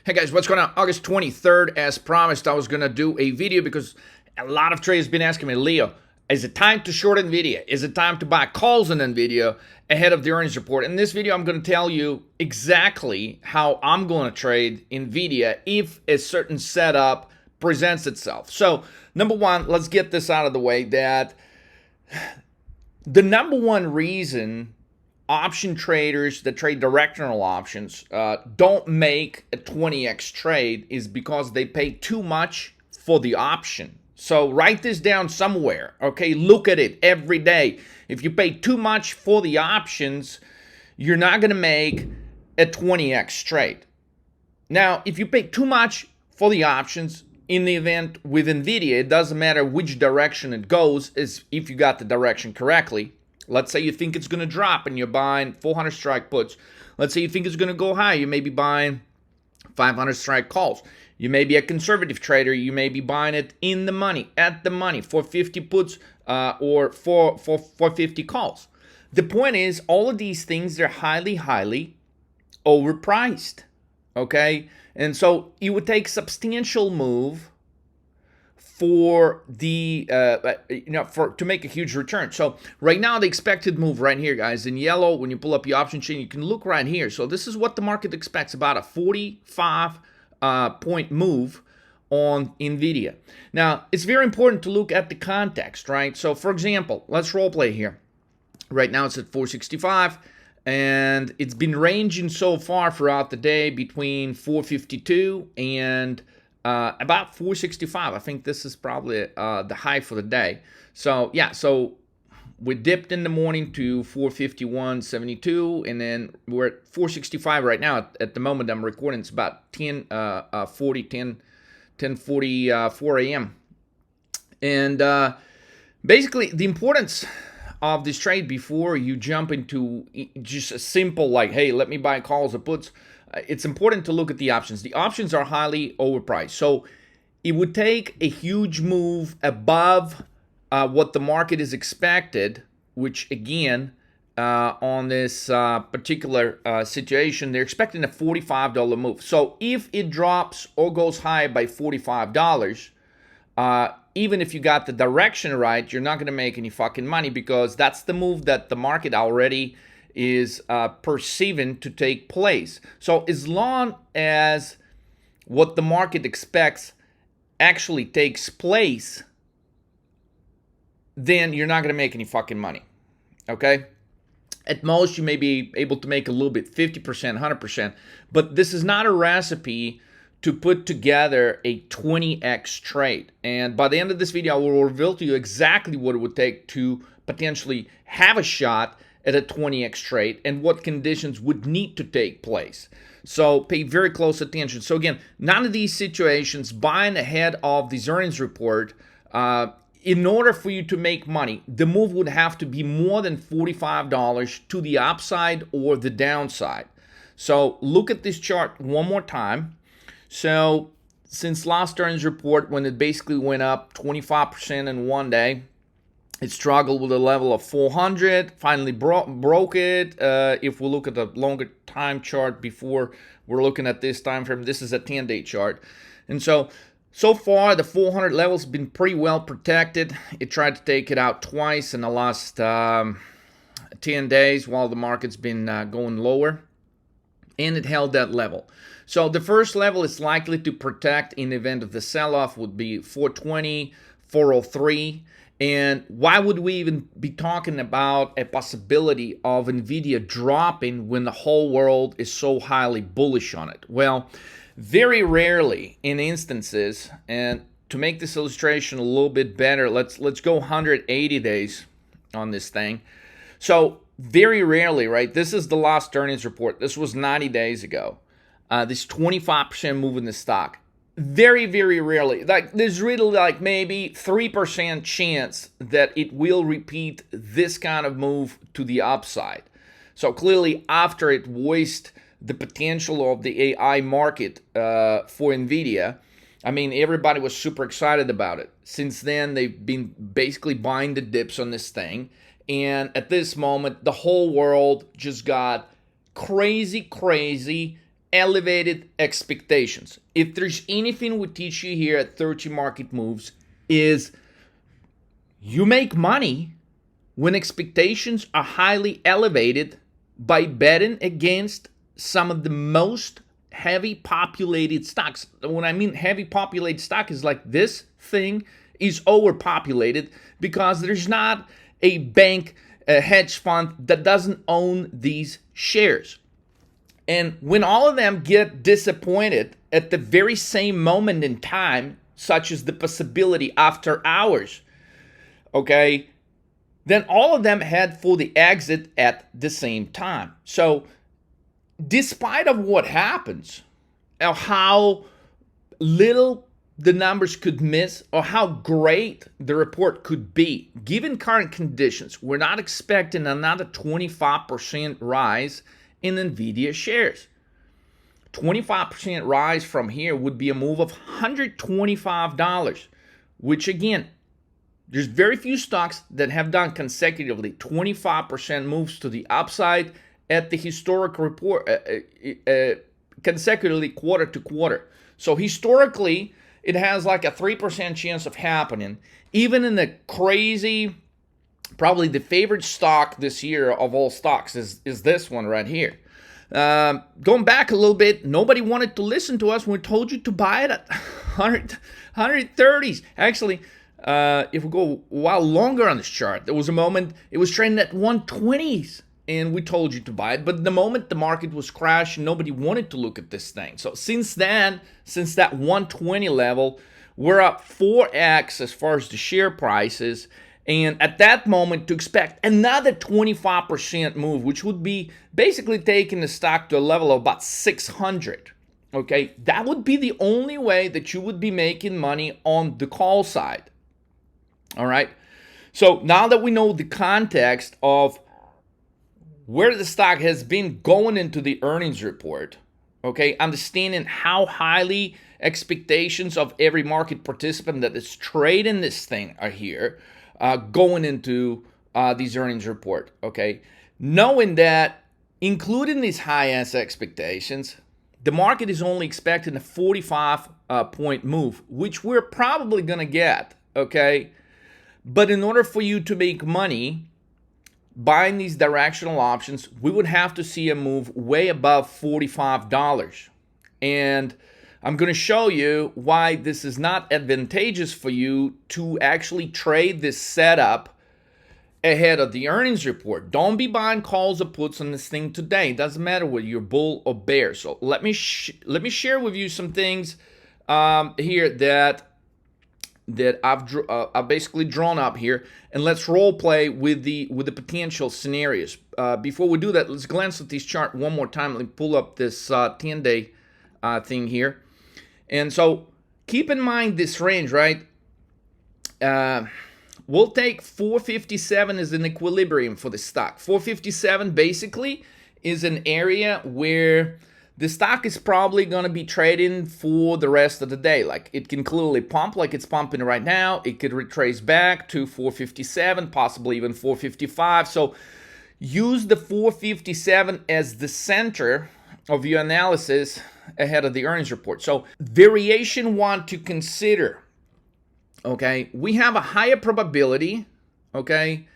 Hey guys, what's going on? August 23rd, as promised, I was going to do a video because a lot of traders have been asking me, Leo, is it time to short NVIDIA? Is it time to buy calls on NVIDIA ahead of the earnings report? In this video, I'm going to tell you exactly how I'm going to trade NVIDIA if a certain setup presents itself. So, number one, let's get this out of the way that the number one reason option traders that trade directional options don't make a 20x trade is because they pay too much for the option. So write this down somewhere, okay? Look at it every day. If you pay too much for the options, you're not going to make a 20x trade. Now, if you pay too much for the options, in the event with NVIDIA, it doesn't matter which direction it goes, is if you got the direction correctly. Let's say you think it's going to drop and you're buying 400 strike puts. Let's say you think it's going to go high. You may be buying 500 strike calls. You may be a conservative trader. You may be buying it in the money, at the money, for 50 puts or for 50 calls. The point is, all of these things are highly, highly overpriced, okay? And so it would take substantial move for the to make a huge return. So right now the expected move right here, guys, in yellow, when you pull up the option chain, you can look right here. So this is what the market expects, about a 45 point move on NVIDIA. Now it's very important to look at the context, right? So for example, let's role play here. Right now it's at 465. And it's been ranging so far throughout the day between 452 and about 465. I think this is probably the high for the day. So yeah, so we dipped in the morning to 451.72, and then we're at 465 right now. At the moment I'm recording, it's about 10:44 a.m. And basically the importance of this trade before you jump into just a simple like, hey, let me buy calls or puts, it's important to look at the options. The options are highly overpriced. So it would take a huge move above what the market is expected, which again, on this particular situation, they're expecting a $45 move. So if it drops or goes high by $45, even if you got the direction right, you're not going to make any fucking money, because that's the move that the market already is perceiving to take place. So as long as what the market expects actually takes place, then you're not going to make any fucking money, okay? At most, you may be able to make a little bit, 50%, 100%, but this is not a recipe to put together a 20x trade. And by the end of this video, I will reveal to you exactly what it would take to potentially have a shot at a 20x trade and what conditions would need to take place. So pay very close attention. So again, none of these situations, buying ahead of this earnings report, in order for you to make money, the move would have to be more than $45 to the upside or the downside. So look at this chart one more time. So since last earnings report, when it basically went up 25% in one day, it struggled with a level of 400, finally broke it. If we look at the longer time chart before we're looking at this time frame, this is a 10-day chart. And so far, the 400 level's been pretty well protected. It tried to take it out twice in the last 10 days while the market's been going lower, and it held that level. So the first level is likely to protect in the event of the sell-off would be 420, 403. And why would we even be talking about a possibility of NVIDIA dropping when the whole world is so highly bullish on it? Well, very rarely in instances, and to make this illustration a little bit better, let's go 180 days on this thing. So very rarely, right? This is the last earnings report. This was 90 days ago. This 25% move in the stock. Very, very rarely. Like there's really like maybe 3% chance that it will repeat this kind of move to the upside. So clearly, after it voiced the potential of the AI market for NVIDIA, I mean, everybody was super excited about it. Since then, they've been basically buying the dips on this thing. And at this moment, the whole world just got crazy elevated expectations. If there's anything we teach you here at 13 Market Moves is you make money when expectations are highly elevated by betting against some of the most heavy populated stocks. When I mean heavy populated stock is like this thing is overpopulated because there's not a bank, a hedge fund that doesn't own these shares. And when all of them get disappointed at the very same moment in time, such as the possibility after hours, okay, then all of them head for the exit at the same time. So despite of what happens, or how little the numbers could miss, or how great the report could be, given current conditions, we're not expecting another 25% rise in NVDA shares. 25% rise from here would be a move of $125, which again, there's very few stocks that have done consecutively 25% moves to the upside at the historic report, consecutively quarter to quarter. So historically, it has like a 3% chance of happening. Even in the crazy, probably the favorite stock this year of all stocks is this one right here. Going back a little bit, nobody wanted to listen to us when we told you to buy it at 130s. Actually, if we go a while longer on this chart, there was a moment it was trading at 120s. And we told you to buy it, but the moment the market was crashing, nobody wanted to look at this thing. So since then, since that 120 level, we're up 4x as far as the share prices. And at that moment, to expect another 25% move, which would be basically taking the stock to a level of about 600. Okay, that would be the only way that you would be making money on the call side. All right. So now that we know the context of where the stock has been going into the earnings report, okay, understanding how highly expectations of every market participant that is trading this thing are here, going into these earnings report, okay, knowing that including these high-ass expectations, the market is only expecting a 45-point move, which we're probably going to get, okay, but in order for you to make money buying these directional options, we would have to see a move way above $45. And I'm going to show you why this is not advantageous for you to actually trade this setup ahead of the earnings report. Don't be buying calls or puts on this thing today. It doesn't matter whether you're bull or bear. So let me share with you some things here that I've basically drawn up here, and let's role play with the potential scenarios. Before we do that, let's glance at this chart one more time. Let me pull up this 10-day thing here, and so keep in mind this range, right? We'll take 457 as an equilibrium for the stock. 457 basically is an area where the stock is probably going to be trading for the rest of the day. Like, it can clearly pump like it's pumping right now. It could retrace back to 457, possibly even 455. So use the 457 as the center of your analysis ahead of the earnings report. So variation one to consider, okay, we have a higher probability, okay,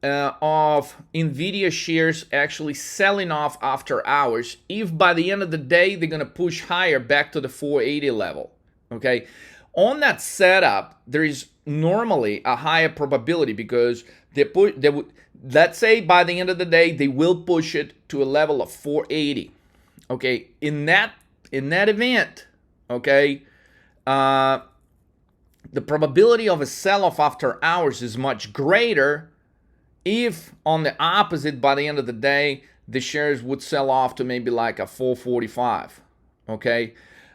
of NVIDIA shares actually selling off after hours if by the end of the day they're going to push higher back to the 480 level. Okay, on that setup, there is normally a higher probability because they would, let's say by the end of the day they will push it to a level of 480. Okay, in that event, okay, the probability of a sell-off after hours is much greater if on the opposite, by the end of the day, the shares would sell off to maybe like a 445, okay?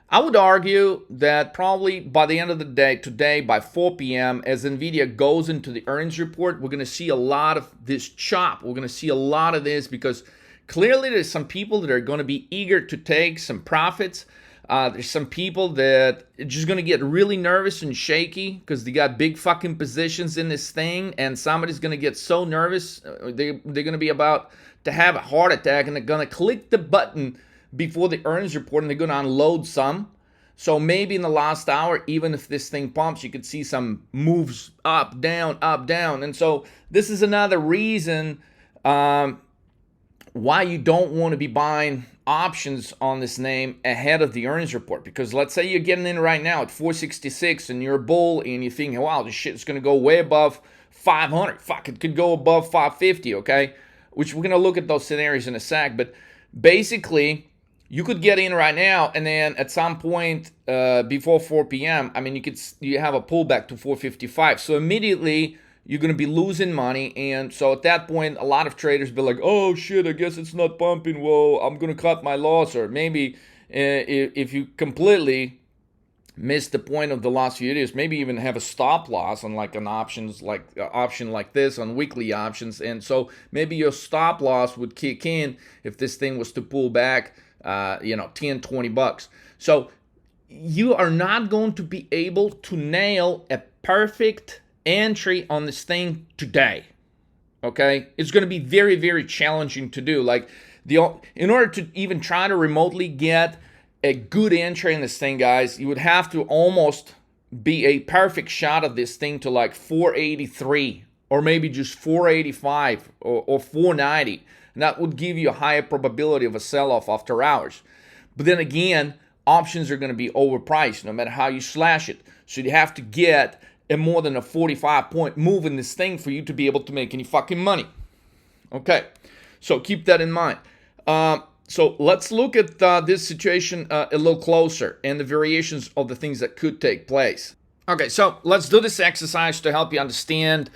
I would argue that probably by the end of the day, today by 4 p.m., as NVIDIA goes into the earnings report, we're going to see a lot of this chop. We're going to see a lot of this because clearly there's some people that are going to be eager to take some profits. There's some people that are just going to get really nervous and shaky because they got big fucking positions in this thing, and somebody's going to get so nervous, they're going to be about to have a heart attack, and they're going to click the button before the earnings report, and they're going to unload some. So maybe in the last hour, even if this thing pumps, you could see some moves up, down, up, down. And so this is another reason why you don't want to be buying options on this name ahead of the earnings report. Because let's say you're getting in right now at 466 and you're a bull and you're thinking, wow, this shit's going to go way above 500. Fuck, it could go above 550, okay? Which we're going to look at those scenarios in a sec. But basically, you could get in right now, and then at some point before 4 p.m., I mean, you have a pullback to 455. So immediately you're going to be losing money, and so at that point, a lot of traders be like, "Oh shit, I guess it's not pumping. Well, I'm going to cut my loss." Or maybe if you completely miss the point of the last few days, maybe even have a stop loss on like an option like this on weekly options, and so maybe your stop loss would kick in if this thing was to pull back 10, 20 bucks. So you are not going to be able to nail a perfect entry on this thing today. Okay? It's going to be very, very challenging to do. Like in order to even try to remotely get a good entry in this thing, guys, you would have to almost be a perfect shot of this thing to like 483 or maybe just 485 or 490. And that would give you a higher probability of a sell-off after hours. But then again, options are going to be overpriced no matter how you slash it. So you have to get a more than a 45-point move in this thing for you to be able to make any fucking money. Okay, so keep that in mind. So let's look at this situation a little closer and the variations of the things that could take place. Okay, so let's do this exercise to help you understand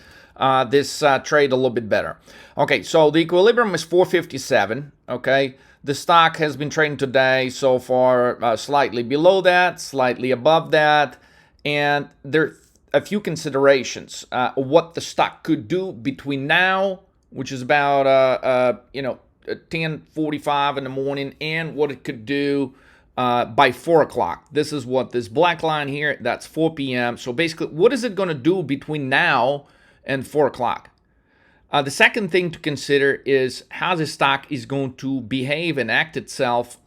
this trade a little bit better. Okay, so the equilibrium is 457, okay? The stock has been trading today so far slightly below that, slightly above that, and there are a few considerations. What the stock could do between now, which is about 10:45 in the morning, and what it could do by 4 o'clock. This is what this black line here, that's 4 p.m. So basically, what is it going to do between now and 4 o'clock? The second thing to consider is how the stock is going to behave and act itself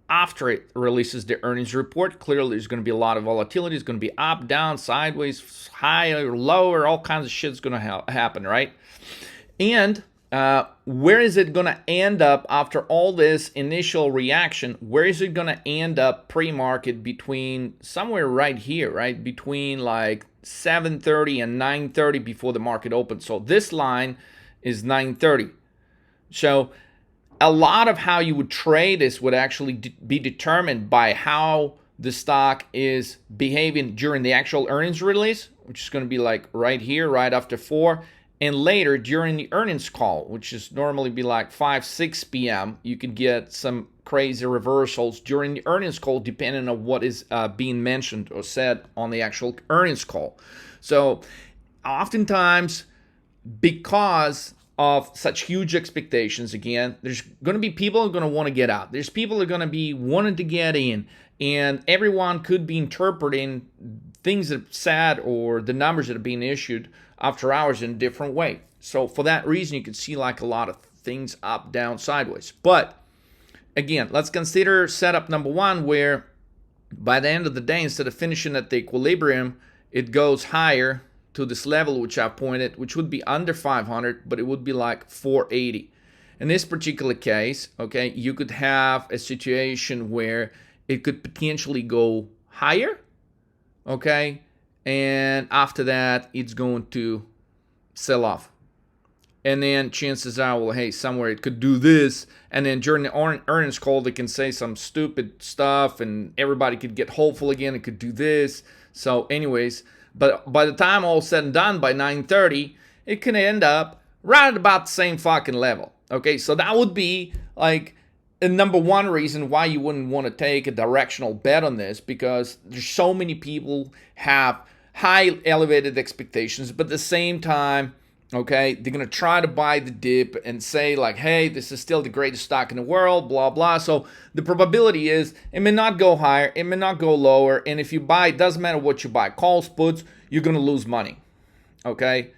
after it releases the earnings report. Clearly, there's going to be a lot of volatility. It's going to be up, down, sideways, higher, lower, all kinds of shit's going to happen, right? And where is it going to end up after all this initial reaction? Where is it going to end up pre-market between somewhere right here, right? Between like 7:30 and 9:30 before the market opens. So this line is 9:30. So a lot of how you would trade this would actually be determined by how the stock is behaving during the actual earnings release, which is going to be like right here, right after 4. And later during the earnings call, which is normally be like 5, 6 p.m., you could get some crazy reversals during the earnings call depending on what is being mentioned or said on the actual earnings call. So oftentimes, because of such huge expectations, again, there's going to be people who are going to want to get out. There's people who are going to be wanting to get in. And everyone could be interpreting things that are said or the numbers that are being issued after hours in a different way. So for that reason, you can see like a lot of things up, down, sideways. But again, let's consider setup number one, where by the end of the day, instead of finishing at the equilibrium, it goes higher to this level, which I pointed, which would be under 500, but it would be like 480. In this particular case, okay, you could have a situation where it could potentially go higher, okay, and after that, it's going to sell off. And then chances are, well, hey, somewhere it could do this, and then during the earnings call, they can say some stupid stuff, and everybody could get hopeful again. It could do this. So anyways, but by the time all said and done, by 9:30, it can end up right at about the same fucking level. Okay, so that would be like the number one reason why you wouldn't want to take a directional bet on this, because there's so many people have high elevated expectations, but at the same time, okay, they're going to try to buy the dip and say like, hey, this is still the greatest stock in the world, blah, blah. So the probability is it may not go higher, it may not go lower. And if you buy, it doesn't matter what you buy, calls, puts, you're going to lose money, okay?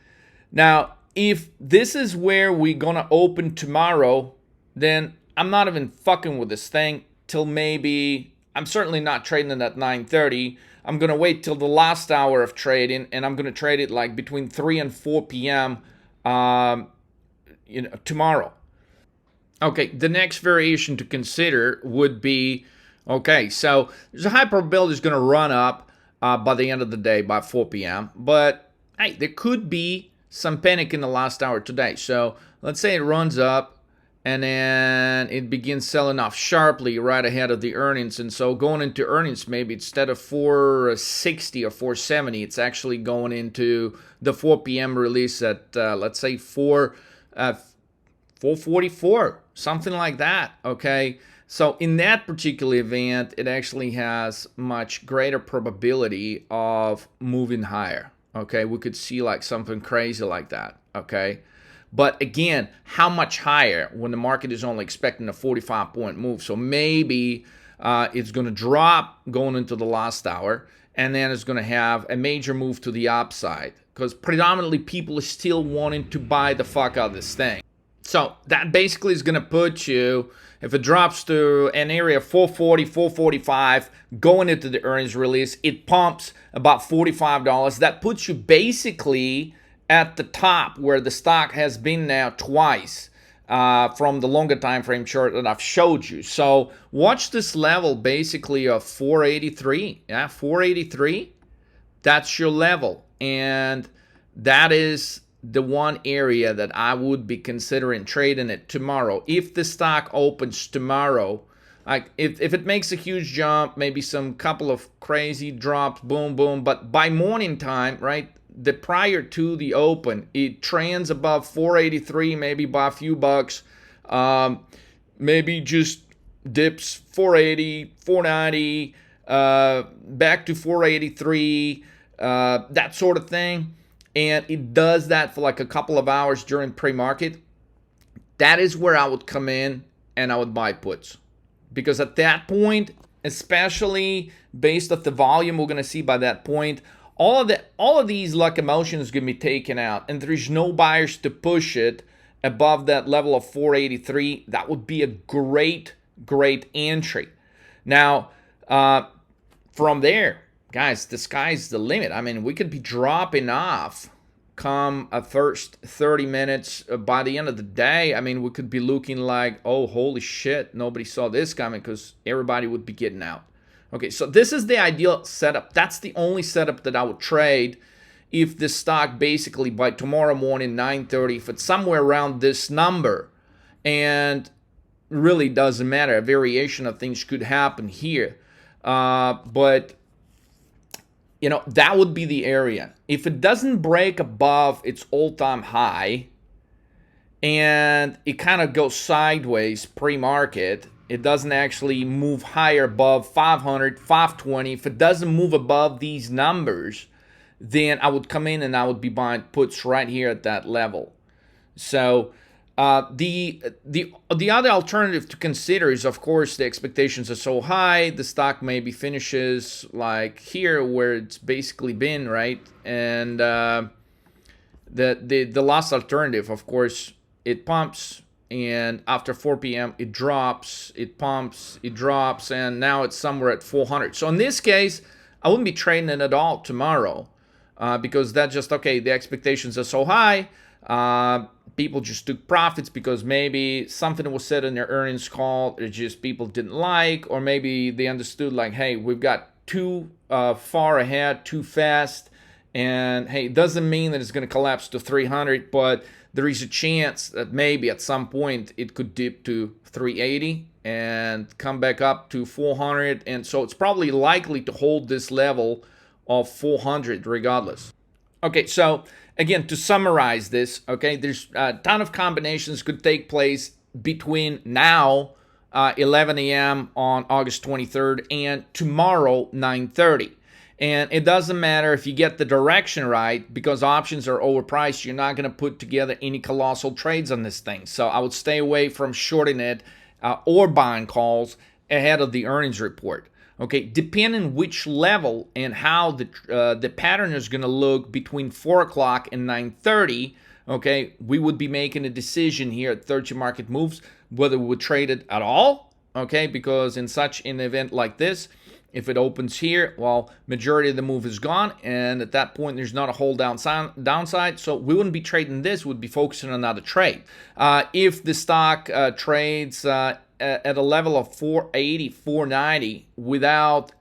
Now, if this is where we're going to open tomorrow, then I'm not even fucking with this thing. till maybe, I'm certainly not trading it at 9:30. I'm going to wait till the last hour of trading, and I'm going to trade it like between 3 and 4 p.m. Tomorrow. Okay, the next variation to consider would be, okay, so there's a high probability it's going to run up by the end of the day, by 4 p.m. But, hey, there could be some panic in the last hour today. So let's say it runs up and then it begins selling off sharply right ahead of the earnings. And so going into earnings, maybe instead of 460 or 470, it's actually going into the 4 p.m. release at, let's say, 444, something like that, okay? So in that particular event, it actually has much greater probability of moving higher, okay? We could see like something crazy like that, okay? But again, how much higher when the market is only expecting a 45-point move? So maybe it's going to drop going into the last hour, and then it's going to have a major move to the upside because predominantly people are still wanting to buy the fuck out of this thing. So that basically is going to put you, if it drops to an area of 440, 445, going into the earnings release, it pumps about $45. That puts you basically at the top where the stock has been now twice from the longer time frame chart that I've showed you. So watch this level basically of 483. Yeah, 483. That's your level. And that is the one area that I would be considering trading it tomorrow. If the stock opens tomorrow, like if it makes a huge jump, maybe some couple of crazy drops, boom, boom. But by morning time, right, the prior to the open, it trends above 483, maybe by a few bucks, maybe just dips 480, 490, back to 483, that sort of thing. And it does that for like a couple of hours during pre-market. That is where I would come in and I would buy puts. Because at that point, especially based off the volume we're going to see by that point, all of these locomotions are going to be taken out, and there's no buyers to push it above that level of 483. That would be a great entry. Now, from there, guys, the sky's the limit. I mean, we could be dropping off come a first 30 minutes by the end of the day. I mean, we could be looking like, oh, holy shit, nobody saw this coming, because everybody would be getting out. Okay, so this is the ideal setup. That's the only setup that I would trade if the stock basically by tomorrow morning, 9:30, if it's somewhere around this number, and really doesn't matter. A variation of things could happen here. But, you know, that would be the area. If it doesn't break above its all-time high and it kind of goes sideways pre-market, it doesn't actually move higher above 500, 520. If it doesn't move above these numbers, then I would come in and I would be buying puts right here at that level. So the other alternative to consider is, of course, the expectations are so high, the stock maybe finishes like here where it's basically been, right? And the last alternative, of course, it pumps, and after 4 p.m. it drops, it pumps, it drops, and now it's somewhere at 400. So in this case, I wouldn't be trading it at all tomorrow because that's just, okay, the expectations are so high. People just took profits because maybe something was said in their earnings call that just people didn't like, or maybe they understood like, hey, we've got too far ahead, too fast, and hey, it doesn't mean that it's going to collapse to 300, but there is a chance that maybe at some point it could dip to 380 and come back up to 400, and so it's probably likely to hold this level of 400 regardless. Okay, so again, to summarize this, okay, there's a ton of combinations could take place between now, 11 a.m. on August 23rd, and tomorrow, 9:30. And it doesn't matter if you get the direction right, because options are overpriced. You're not going to put together any colossal trades on this thing. So I would stay away from shorting it or buying calls ahead of the earnings report. Okay, depending which level and how the pattern is going to look between 4 o'clock and 9:30, okay, we would be making a decision here at 30 Market Moves whether we would trade it at all okay? Because in such an event like this, if it opens here, well, majority of the move is gone, and at that point, there's not a whole downside. So we wouldn't be trading this; we'd be focusing on another trade. If the stock trades at a level of 480, 490 without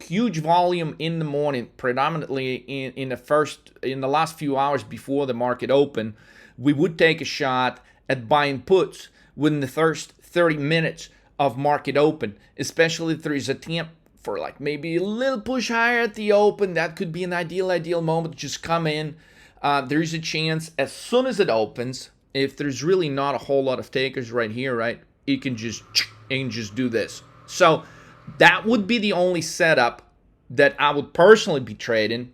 huge volume in the morning, predominantly in the last few hours before the market open, we would take a shot at buying puts within the first 30 minutes of market open, especially if there is a attempt for like maybe a little push higher at the open. That could be an ideal moment. Just come in. There is a chance as soon as it opens, if there's really not a whole lot of takers right here, right, you can just do this. So that would be the only setup that I would personally be trading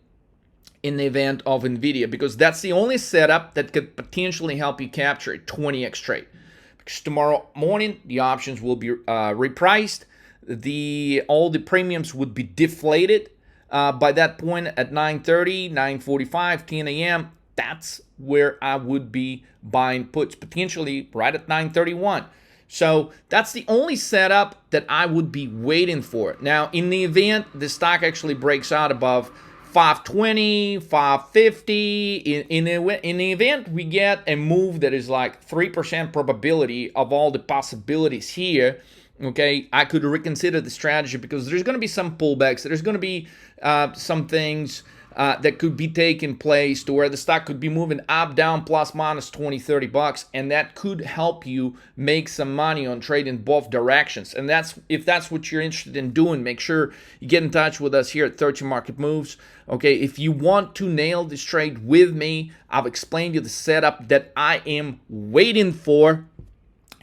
in the event of NVIDIA, because that's the only setup that could potentially help you capture a 20x trade. Because tomorrow morning, the options will be repriced. All the premiums would be deflated by that point at 9:30, 9:45, 10 a.m. That's where I would be buying puts, potentially right at 9:31. So that's the only setup that I would be waiting for. Now, in the event the stock actually breaks out above 520, 550, in the event we get a move that is like 3% probability of all the possibilities here, okay, I could reconsider the strategy, because there's going to be some pullbacks. There's going to be some things that could be taking place to where the stock could be moving up, down, plus minus 20, 30 bucks, and that could help you make some money on trading both directions. And if that's what you're interested in doing, make sure you get in touch with us here at 13 Market Moves. Okay, if you want to nail this trade with me, I've explained you the setup that I am waiting for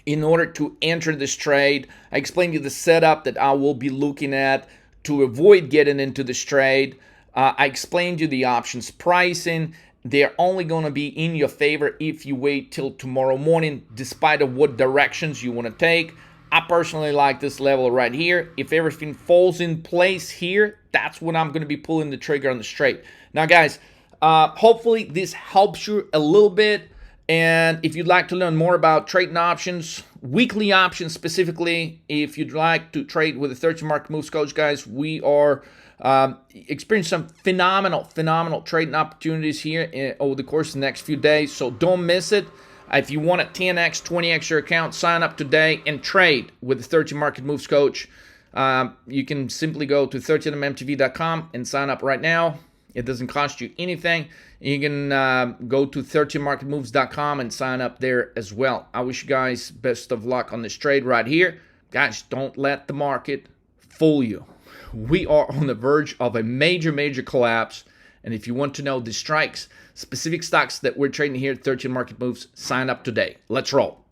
in order to enter this trade. I explained you the setup that I will be looking at to avoid getting into this trade. I explained you the options pricing. They're only going to be in your favor if you wait till tomorrow morning, despite of what directions you want to take. I personally like this level right here. If everything falls in place here, that's when I'm going to be pulling the trigger on the trade. Now, guys, hopefully this helps you a little bit. And if you'd like to learn more about trading options, weekly options specifically, if you'd like to trade with a 13 Market Moves coach, guys, we are experiencing some phenomenal trading opportunities here over the course of the next few days. So don't miss it. If you want a 10x, 20x your account, sign up today and trade with the 13 Market Moves coach. You can simply go to 13mmtv.com and sign up right now. It doesn't cost you anything. You can go to 13marketmoves.com and sign up there as well. I wish you guys best of luck on this trade right here. Guys, don't let the market fool you. We are on the verge of a major collapse. And if you want to know the strikes, specific stocks that we're trading here at 13 Market Moves, sign up today. Let's roll.